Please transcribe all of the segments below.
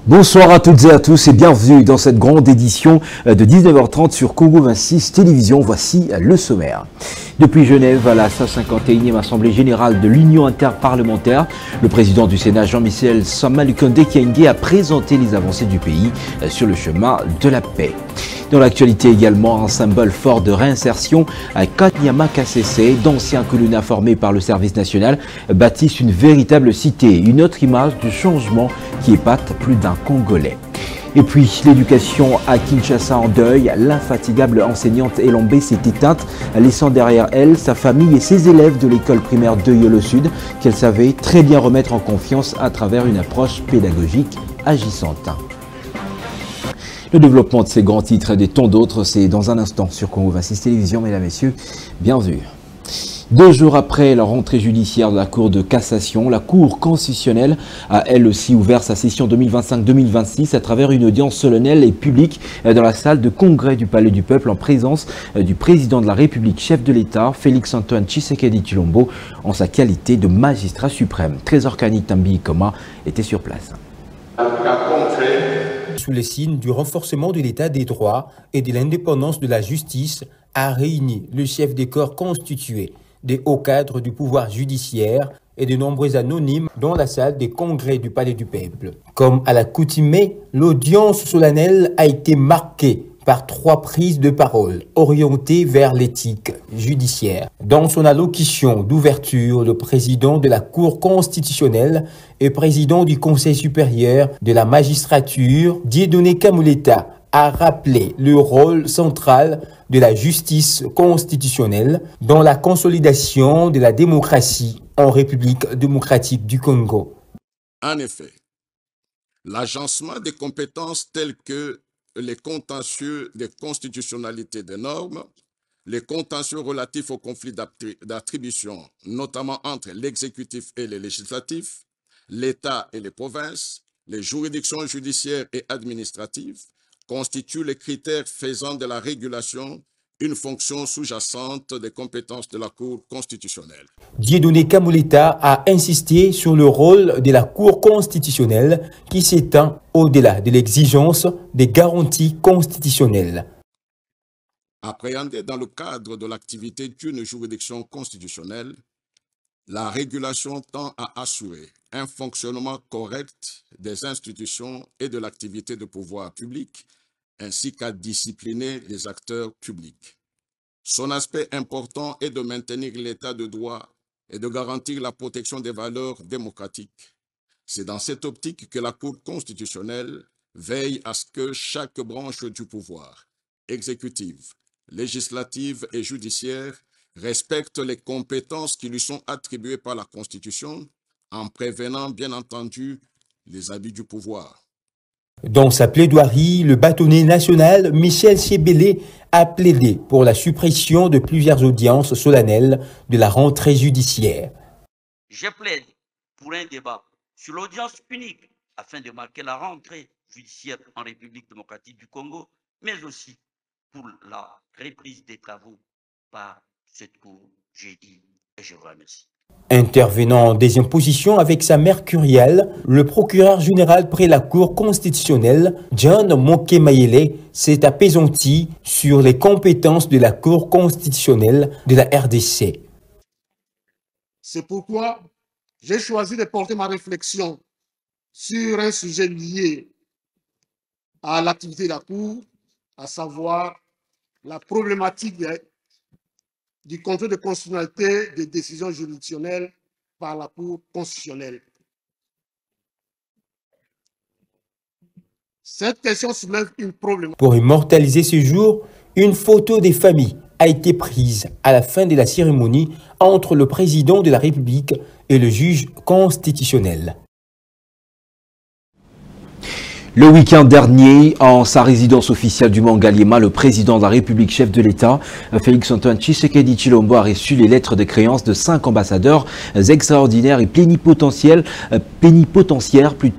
Bonsoir à toutes et à tous et bienvenue dans cette grande édition de 19h30 sur Congo 26 Télévision. Voici le sommaire. Depuis Genève à la 151e Assemblée Générale de l'Union Interparlementaire, le président du Sénat Jean-Michel Sama-Lukonde Kyenge a présenté les avancées du pays sur le chemin de la paix. Dans l'actualité également, un symbole fort de réinsertion à Kanyama Kasese, d'anciens colonels formés par le service national, bâtissent une véritable cité, une autre image du changement qui épate plus d'un Congolais. Et puis l'éducation à Kinshasa en deuil, l'infatigable enseignante Elombe s'est éteinte, laissant derrière elle sa famille et ses élèves de l'école primaire de Yolo Sud, qu'elle savait très bien remettre en confiance à travers une approche pédagogique agissante. Le développement de ces grands titres et des tant d'autres, c'est dans un instant sur Congo 26 Télévision, mesdames et messieurs, bienvenue. 2 jours après la rentrée judiciaire de la Cour de cassation, la Cour constitutionnelle a elle aussi ouvert sa session 2025-2026 à travers une audience solennelle et publique dans la salle de congrès du Palais du Peuple en présence du président de la République, chef de l'État, Félix-Antoine Tshisekedi Tshilombo, en sa qualité de magistrat suprême. Trésor Kani Tambi Koma était sur place. Sous les signes du renforcement de l'état des droits et de l'indépendance de la justice, a réuni le chef des corps constitués, des hauts cadres du pouvoir judiciaire et de nombreux anonymes dans la salle des congrès du Palais du Peuple. Comme à l'accoutumée, l'audience solennelle a été marquée par 3 prises de parole orientées vers l'éthique judiciaire. Dans son allocution d'ouverture, le président de la Cour constitutionnelle et président du Conseil supérieur de la magistrature, Dieudonné Kamuleta, a rappelé le rôle central de la justice constitutionnelle dans la consolidation de la démocratie en République démocratique du Congo. En effet, l'agencement des compétences telles que les contentieux de constitutionnalité des normes, les contentieux relatifs aux conflits d'attribution, notamment entre l'exécutif et le législatif, l'État et les provinces, les juridictions judiciaires et administratives, constituent les critères faisant de la régulation une fonction sous-jacente des compétences de la Cour constitutionnelle. Dieudonné Kamuleta a insisté sur le rôle de la Cour constitutionnelle qui s'étend au-delà de l'exigence des garanties constitutionnelles. Appréhendée dans le cadre de l'activité d'une juridiction constitutionnelle, la régulation tend à assurer un fonctionnement correct des institutions et de l'activité de pouvoir public, ainsi qu'à discipliner les acteurs publics. Son aspect important est de maintenir l'état de droit et de garantir la protection des valeurs démocratiques. C'est dans cette optique que la Cour constitutionnelle veille à ce que chaque branche du pouvoir, exécutive, législative et judiciaire, respecte les compétences qui lui sont attribuées par la Constitution, en prévenant bien entendu les abus du pouvoir. Dans sa plaidoirie, le bâtonnier national Michel Chebele a plaidé pour la suppression de plusieurs audiences solennelles de la rentrée judiciaire. Je plaide pour un débat sur l'audience unique afin de marquer la rentrée judiciaire en République démocratique du Congo, mais aussi pour la reprise des travaux par cette cour jeudi. Et je vous remercie. Intervenant en deuxième position avec sa mercuriale, le procureur général près la Cour constitutionnelle, John Moke-Mayele, s'est appesanti sur les compétences de la Cour constitutionnelle de la RDC. C'est pourquoi j'ai choisi de porter ma réflexion sur un sujet lié à l'activité de la Cour, à savoir la problématique du contrôle de constitutionnalité des décisions juridictionnelles par la Cour constitutionnelle. Cette question soulève une problématique. Pour immortaliser ce jour, une photo des familles a été prise à la fin de la cérémonie entre le président de la République et le juge constitutionnel. Le week-end dernier, en sa résidence officielle du Mangaliema, le président de la République, chef de l'État, Félix-Antoine Tshisekedi Tshilombo, a reçu les lettres de créance de 5 ambassadeurs extraordinaires et plénipotentiaires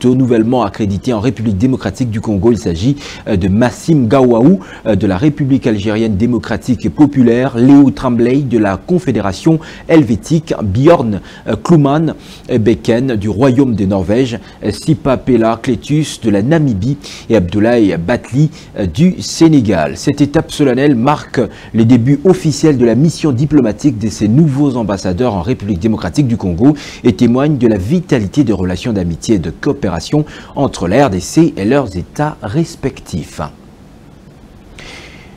nouvellement accrédités en République démocratique du Congo. Il s'agit de Massim Gawaou de la République algérienne démocratique et populaire, Léo Tremblay de la Confédération helvétique, Bjorn Kluman Becken du Royaume de Norvège, Sipa Pela Clétus de la Namibie et Abdoulaye Batli du Sénégal. Cette étape solennelle marque les débuts officiels de la mission diplomatique de ces nouveaux ambassadeurs en République démocratique du Congo et témoigne de la vitalité des relations d'amitié et de coopération entre la RDC et leurs États respectifs.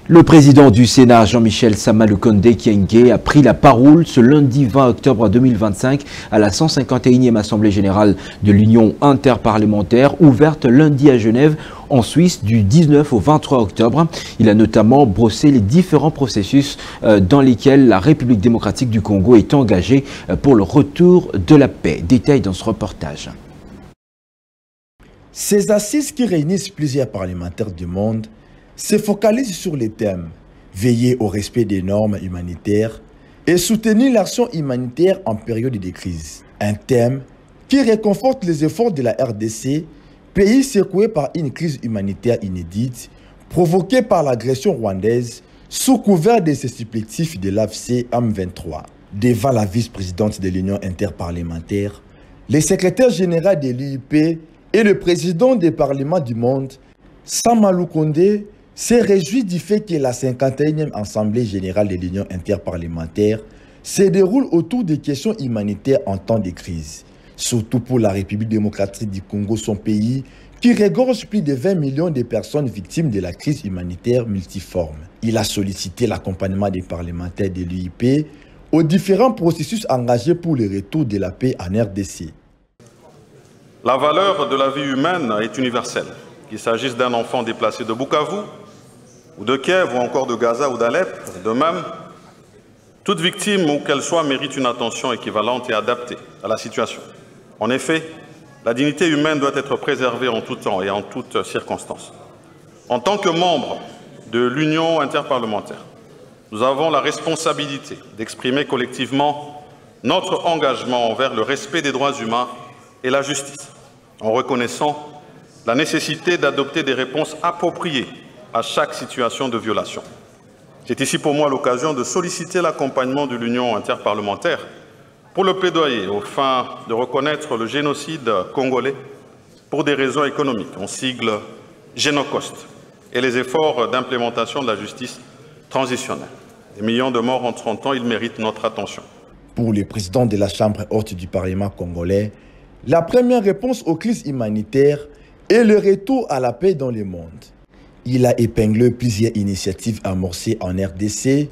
Le président du Sénat, Jean-Michel Sama-Lukonde Kyenge, a pris la parole ce lundi 20 octobre 2025 à la 151e Assemblée générale de l'Union interparlementaire, ouverte lundi à Genève, en Suisse, du 19 au 23 octobre. Il a notamment brossé les différents processus dans lesquels la République démocratique du Congo est engagée pour le retour de la paix. Détail dans ce reportage. Ces assises qui réunissent plusieurs parlementaires du monde se focalisent sur les thèmes « Veiller au respect des normes humanitaires » et « Soutenir l'action humanitaire en période de crise ». Un thème qui réconforte les efforts de la RDC, pays secoué par une crise humanitaire inédite, provoquée par l'agression rwandaise, sous couvert des supplétifs de l'AFC M23. Devant la vice-présidente de l'Union interparlementaire, le secrétaire général de l'UIP et le président des parlements du monde, Sama-Lukonde, s'est réjoui du fait que la 51e Assemblée générale de l'Union interparlementaire se déroule autour des questions humanitaires en temps de crise, surtout pour la République démocratique du Congo, son pays, qui regorge plus de 20 millions de personnes victimes de la crise humanitaire multiforme. Il a sollicité l'accompagnement des parlementaires de l'UIP aux différents processus engagés pour le retour de la paix en RDC. La valeur de la vie humaine est universelle, qu'il s'agisse d'un enfant déplacé de Bukavu, ou de Kiev, ou encore de Gaza ou d'Alep. De même, toute victime, où qu'elle soit, mérite une attention équivalente et adaptée à la situation. En effet, la dignité humaine doit être préservée en tout temps et en toutes circonstances. En tant que membre de l'Union interparlementaire, nous avons la responsabilité d'exprimer collectivement notre engagement envers le respect des droits humains et la justice, en reconnaissant la nécessité d'adopter des réponses appropriées à chaque situation de violation. C'est ici pour moi l'occasion de solliciter l'accompagnement de l'Union interparlementaire pour le plaidoyer aux fins de reconnaître le génocide congolais pour des raisons économiques, on sigle Génocost, et les efforts d'implémentation de la justice transitionnelle. Des millions de morts en 30 ans, ils méritent notre attention. Pour le président de la Chambre haute du Parlement congolais, la première réponse aux crises humanitaires est le retour à la paix dans le monde. Il a épinglé plusieurs initiatives amorcées en RDC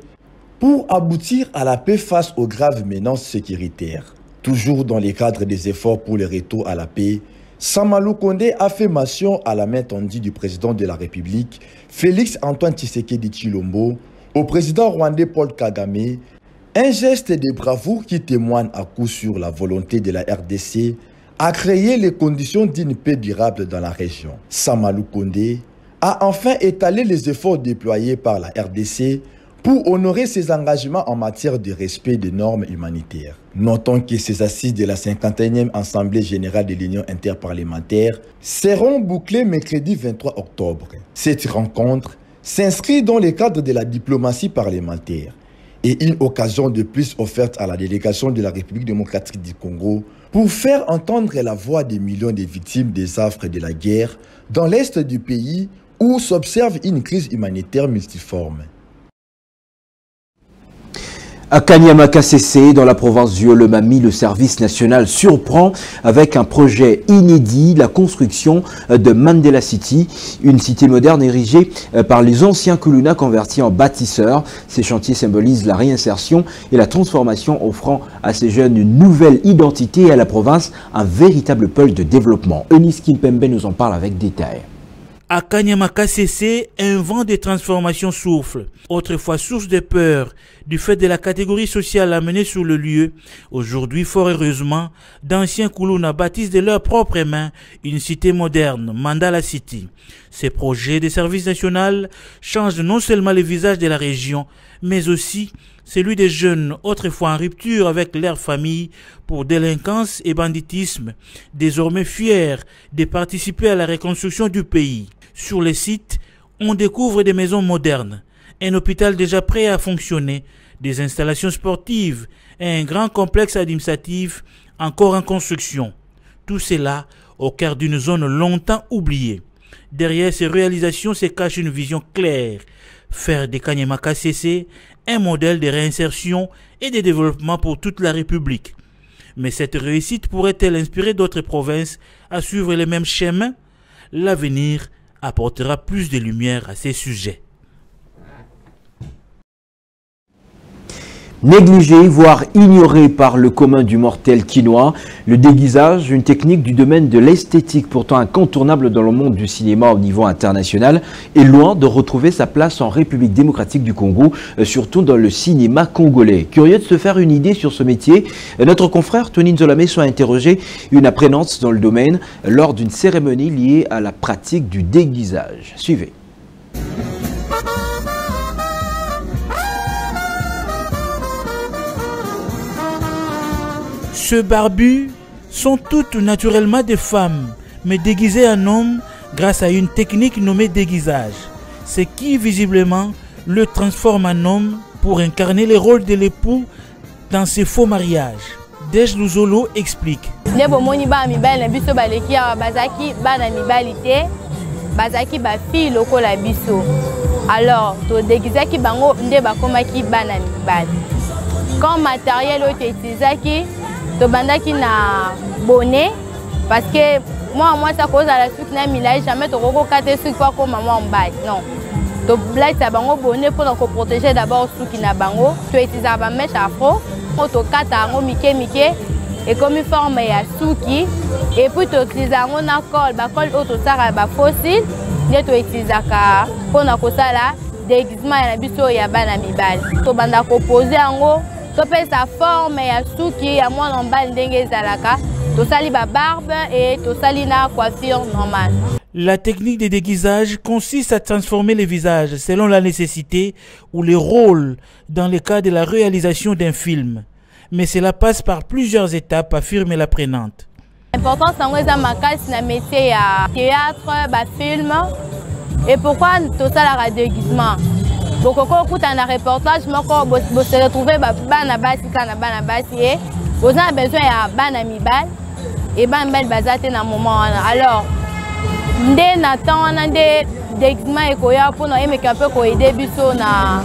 pour aboutir à la paix face aux graves menaces sécuritaires. Toujours dans le cadre des efforts pour le retour à la paix, Sama-Lukonde a fait mention à la main tendue du président de la République, Félix-Antoine Tshisekedi Tshilombo, au président rwandais Paul Kagame, un geste de bravoure qui témoigne à coup sûr la volonté de la RDC à créer les conditions d'une paix durable dans la région. Sama-Lukonde a enfin étalé les efforts déployés par la RDC pour honorer ses engagements en matière de respect des normes humanitaires. Notons que ces assises de la 51e Assemblée générale de l'Union interparlementaire seront bouclées mercredi 23 octobre. Cette rencontre s'inscrit dans le cadre de la diplomatie parlementaire et une occasion de plus offerte à la délégation de la République démocratique du Congo pour faire entendre la voix des millions de victimes des affres de la guerre dans l'est du pays où s'observe une crise humanitaire multiforme. À Kanyama-Kasese, dans la province du Haut-le-Mami, le service national surprend avec un projet inédit, la construction de Mandela City, une cité moderne érigée par les anciens Kuluna convertis en bâtisseurs. Ces chantiers symbolisent la réinsertion et la transformation, offrant à ces jeunes une nouvelle identité et à la province un véritable pôle de développement. Eunice Kimpembe nous en parle avec détail. À Kanyama-Kasese, un vent de transformation souffle. Autrefois source de peur du fait de la catégorie sociale amenée sur le lieu, aujourd'hui, fort heureusement, d'anciens Kuluna bâtissent de leurs propres mains une cité moderne, Mandala City. Ces projets de service national changent non seulement le visage de la région, mais aussi celui des jeunes autrefois en rupture avec leur famille pour délinquance et banditisme, désormais fiers de participer à la reconstruction du pays. Sur les sites, on découvre des maisons modernes, un hôpital déjà prêt à fonctionner, des installations sportives et un grand complexe administratif encore en construction. Tout cela au cœur d'une zone longtemps oubliée. Derrière ces réalisations se cache une vision claire, faire de Kanyama-Kasese un modèle de réinsertion et de développement pour toute la République. Mais cette réussite pourrait-elle inspirer d'autres provinces à suivre les mêmes chemins? L'avenir apportera plus de lumière à ces sujets. Négligé, voire ignoré par le commun du mortel quinois, le déguisage, une technique du domaine de l'esthétique pourtant incontournable dans le monde du cinéma au niveau international, est loin de retrouver sa place en République démocratique du Congo, surtout dans le cinéma congolais. Curieux de se faire une idée sur ce métier, notre confrère Tony Nzolameso a interrogé une apprenante dans le domaine lors d'une cérémonie liée à la pratique du déguisage. Suivez. Ceux barbus sont toutes naturellement des femmes, mais déguisées en hommes grâce à une technique nommée déguisage. Ce qui, visiblement, le transforme en homme pour incarner le rôle de l'époux dans ces faux mariages. Dej Luzolo explique. Alors, to déguisaki bango nde bakomaki bana mibali. Comme matériel oyo utilisaki to bandaki na bonnet parce que moi ça cause à la suite na milai jamais to koko kate suki kwa ko maman mbali. Non. To blaisa bango bonnet pour ko protéger d'abord suki na bango, to utiliser ba mèche afro, to kata ngo mike et comme une forme ya suki et puis to utiliser ngo na col, ba col auto sara ba fossile, nde to utiliser ka pona ko sala déguisement ya biso ya bana mibali. To banda ko poser ngo to pesa forme ya suki ya mwana mbali ndenge ezalaka, to sali ba barbe et to sali na coiffure normale. La technique de déguisage consiste à transformer les visages selon la nécessité ou les rôles dans le cas de la réalisation d'un film. Mais cela passe par plusieurs étapes, affirme l'apprenante. L'important c'est que makasi na métier ya théâtre, ba film. Et pourquoi tout ça la déguisement? Donc quand on a un reportage, vous se retrouvez bana basi kana bana basi et vous avez besoin de bana mibal et bana mibal bazate na moment. Alors ndé na temps na ndé déguisement et koya pour nous aimer un peu ko aider biso na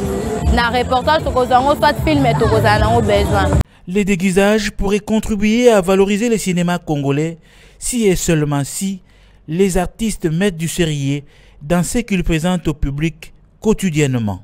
reportage to kozango soit film et to kozango besoin. Les déguisages pourraient contribuer à valoriser le cinéma congolais si et seulement si les artistes mettent du sérieux dans ce qu'ils présentent au public quotidiennement.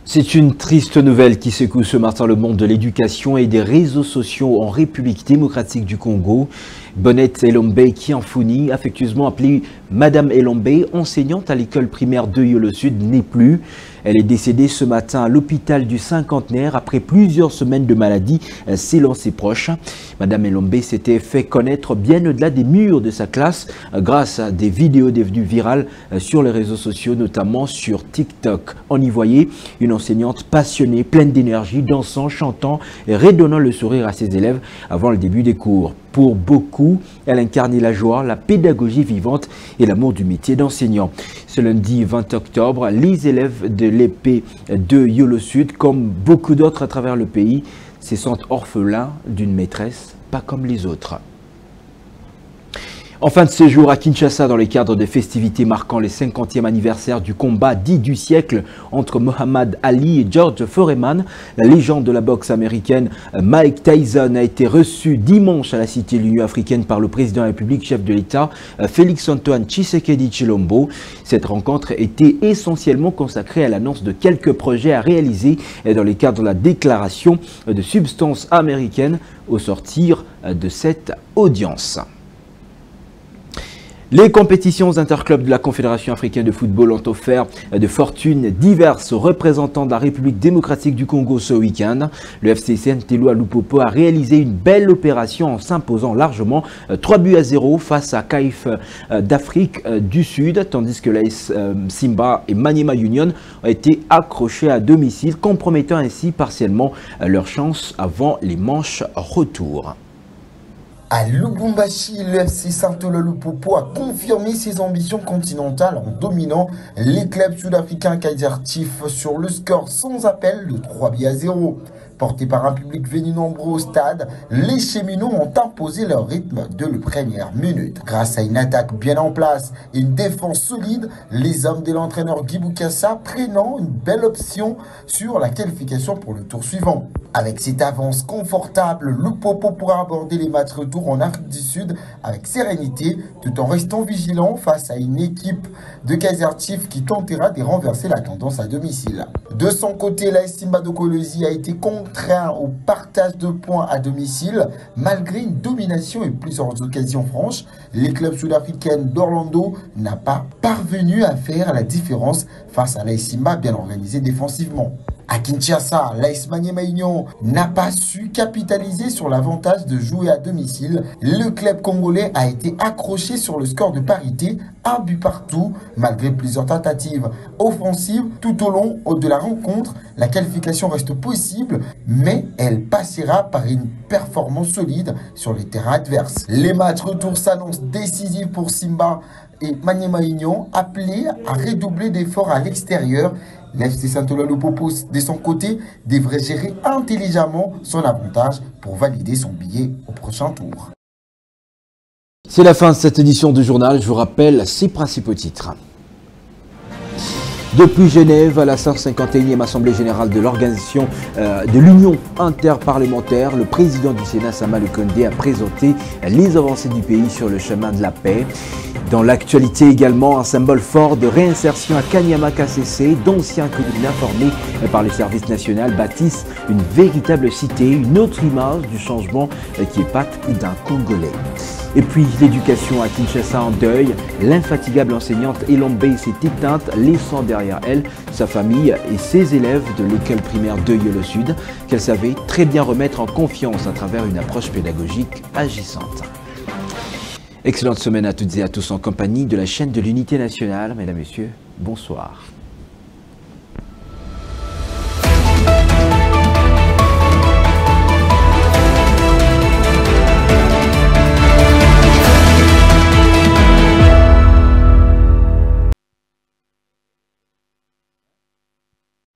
C'est une triste nouvelle qui secoue ce matin le monde de l'éducation et des réseaux sociaux en République démocratique du Congo. Bonnette Elombe Kianfouni, affectueusement appelée Madame Elombe, enseignante à l'école primaire de Yolo Sud, n'est plus. Elle est décédée ce matin à l'hôpital du Cinquantenaire après plusieurs semaines de maladie selon ses proches. Madame Elombe s'était fait connaître bien au-delà des murs de sa classe grâce à des vidéos devenues virales sur les réseaux sociaux, notamment sur TikTok. On y voyait une enseignante passionnée, pleine d'énergie, dansant, chantant et redonnant le sourire à ses élèves avant le début des cours. Pour beaucoup, elle incarnait la joie, la pédagogie vivante et l'amour du métier d'enseignant. Ce lundi 20 octobre, les élèves de l'épée de Yolo Sud, comme beaucoup d'autres à travers le pays, se sentent orphelins d'une maîtresse pas comme les autres. En fin de séjour à Kinshasa, dans le cadre des festivités marquant les 50e anniversaire du combat dit du siècle entre Muhammad Ali et George Foreman, la légende de la boxe américaine Mike Tyson a été reçu dimanche à la Cité de l'Union africaine par le président de la République, chef de l'État, Félix-Antoine Tshisekedi Tshilombo. Cette rencontre était essentiellement consacrée à l'annonce de quelques projets à réaliser dans le cadre de la déclaration de substance américaine au sortir de cette audience. Les compétitions interclubs de la Confédération africaine de football ont offert de fortunes diverses aux représentants de la République démocratique du Congo ce week-end. Le FC Saint-Éloi Lupopo a réalisé une belle opération en s'imposant largement 3-0 face à CAIF d'Afrique du Sud, tandis que l'AS Simba et Maniema Union ont été accrochés à domicile, compromettant ainsi partiellement leur chance avant les manches retour. À Lubumbashi, le FC Saint-Éloi Lupopo a confirmé ses ambitions continentales en dominant les clubs sud-africains Kaizer Chiefs sur le score sans appel de 3-0. Portés par un public venu nombreux au stade, les Cheminots ont imposé leur rythme dès les premières minutes. Grâce à une attaque bien en place et une défense solide, les hommes de l'entraîneur Guy Bukassa prenant une belle option sur la qualification pour le tour suivant. Avec cette avance confortable, Lupopo pourra aborder les matchs retour en Afrique du Sud avec sérénité, tout en restant vigilant face à une équipe de Kaizer Chiefs qui tentera de renverser la tendance à domicile. De son côté, l'AS Simba de Kolwezi a été contraint au partage de points à domicile, malgré une domination et plusieurs occasions franches. Les clubs sud-africains d'Orlando n'ont pas parvenu à faire la différence face à l'AS Simba bien organisé défensivement. À Kinshasa, l'AS Maniema Union n'a pas su capitaliser sur l'avantage de jouer à domicile. Le club congolais a été accroché sur le score de parité, 1 but partout, malgré plusieurs tentatives offensives tout au long de la rencontre. La qualification reste possible, mais elle passera par une performance solide sur les terrains adverses. Les matchs retour s'annoncent décisifs pour Simba et Maniema Union, appelés à redoubler d'efforts à l'extérieur. L'FC Saint-Éloi Lupopo, de son côté, devrait gérer intelligemment son avantage pour valider son billet au prochain tour. C'est la fin de cette édition du journal. Je vous rappelle ses principaux titres. Depuis Genève, à la 151e Assemblée Générale de l'Organisation de l'Union interparlementaire, le président du Sénat, Sama Lukonde, a présenté les avancées du pays sur le chemin de la paix. Dans l'actualité également, un symbole fort de réinsertion à Kanyama KCC, d'anciens criminels formés par les services nationaux bâtissent une véritable cité, une autre image du changement qui épate d'un Congolais. Et puis l'éducation à Kinshasa en deuil, l'infatigable enseignante Elombe s'est éteinte, laissant derrière elle sa famille et ses élèves de l'école primaire de Yolo Sud, qu'elle savait très bien remettre en confiance à travers une approche pédagogique agissante. Excellente semaine à toutes et à tous en compagnie de la chaîne de l'Unité nationale. Mesdames, Messieurs, bonsoir.